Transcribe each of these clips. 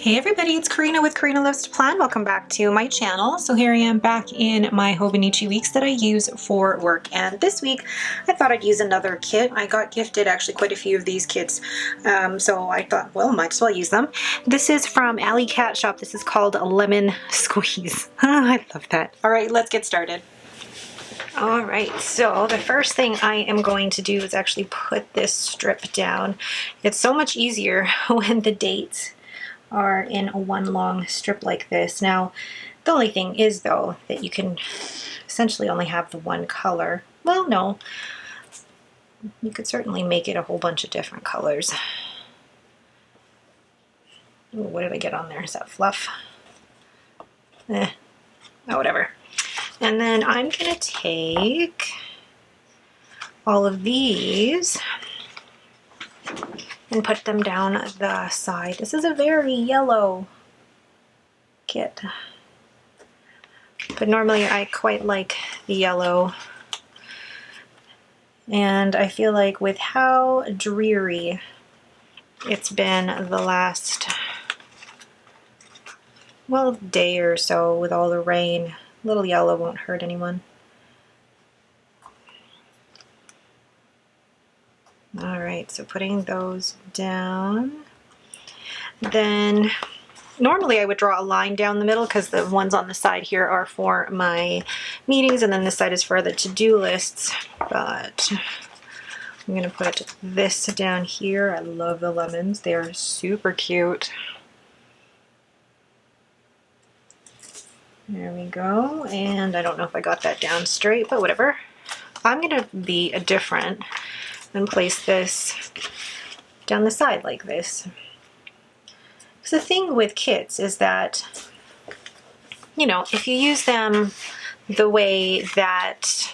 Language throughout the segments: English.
Hey everybody, it's Karina with Karina Loves to Plan. Welcome back to my channel. So here I am back in my Hobonichi weeks that I use for work. And this week I thought I'd use another kit. I got gifted actually quite a few of these kits. So I thought, well, might as well use them. This is from Alley Cat Shop. This is called Lemon Squeeze. I love that. All right, let's get started. All right, so the first thing I am going to do is actually put this strip down. It's so much easier when the dates are in a one long strip like this. Now, the only thing is though that you can essentially only have the one color. Well, no, you could certainly make it a whole bunch of different colors. Ooh, what did I get on there? Is that fluff? Oh, whatever. And then I'm gonna take all of these and put them down the side. This is a very yellow kit, but normally I quite like the yellow, and I feel like with how dreary it's been the last, well, day or so with all the rain, a little yellow won't hurt anyone. All right, so putting those down. Then normally I would draw a line down the middle because the ones on the side here are for my meetings and then this side is for the to-do lists, but I'm gonna put this down here. I love the lemons. They are super cute. There we go. And I don't know if I got that down straight, but whatever. I'm gonna be different and place this down the side like this. Because the thing with kits is that, you know, if you use them the way that,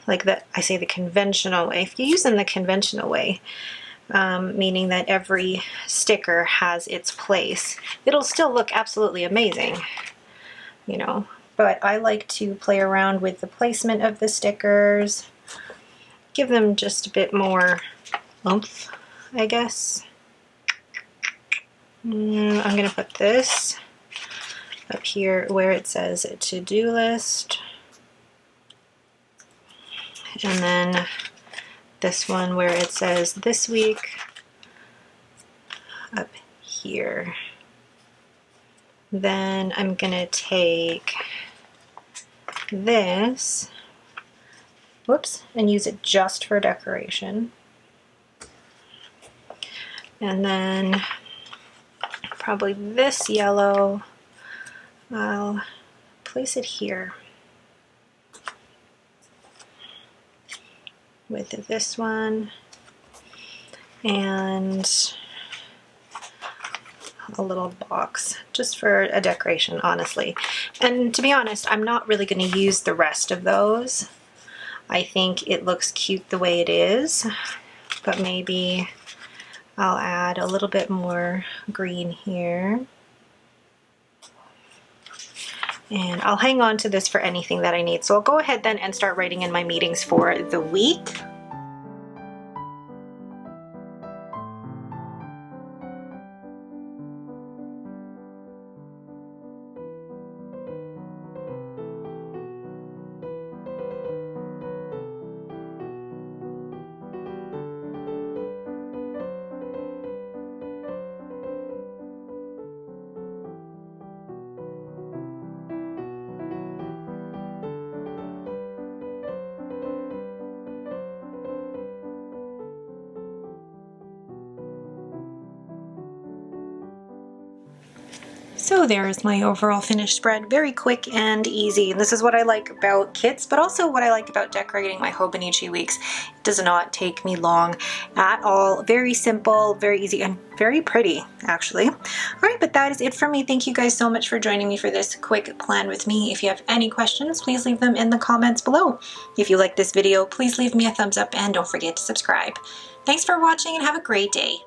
like I say the conventional way, if you use them the conventional way, meaning that every sticker has its place, it'll still look absolutely amazing, you know. But I like to play around with the placement of the stickers, give them just a bit more oomph, I guess. I'm going to put this up here where it says to-do list, and then this one where it says this week up here. Then I'm going to take this, whoops, and use it just for decoration. And then probably this yellow, I'll place it here with this one and a little box just for a decoration, honestly. And to be honest, I'm not really going to use the rest of those. I think it looks cute the way it is, but maybe I'll add a little bit more green here. And I'll hang on to this for anything that I need. So I'll go ahead then and start writing in my meetings for the week. So there's my overall finished spread. Very quick and easy. And this is what I like about kits, but also what I like about decorating my Hobonichi weeks. It does not take me long at all. Very simple, very easy, and very pretty, actually. All right, but that is it for me. Thank you guys so much for joining me for this quick plan with me. If you have any questions, please leave them in the comments below. If you like this video, please leave me a thumbs up and don't forget to subscribe. Thanks for watching and have a great day.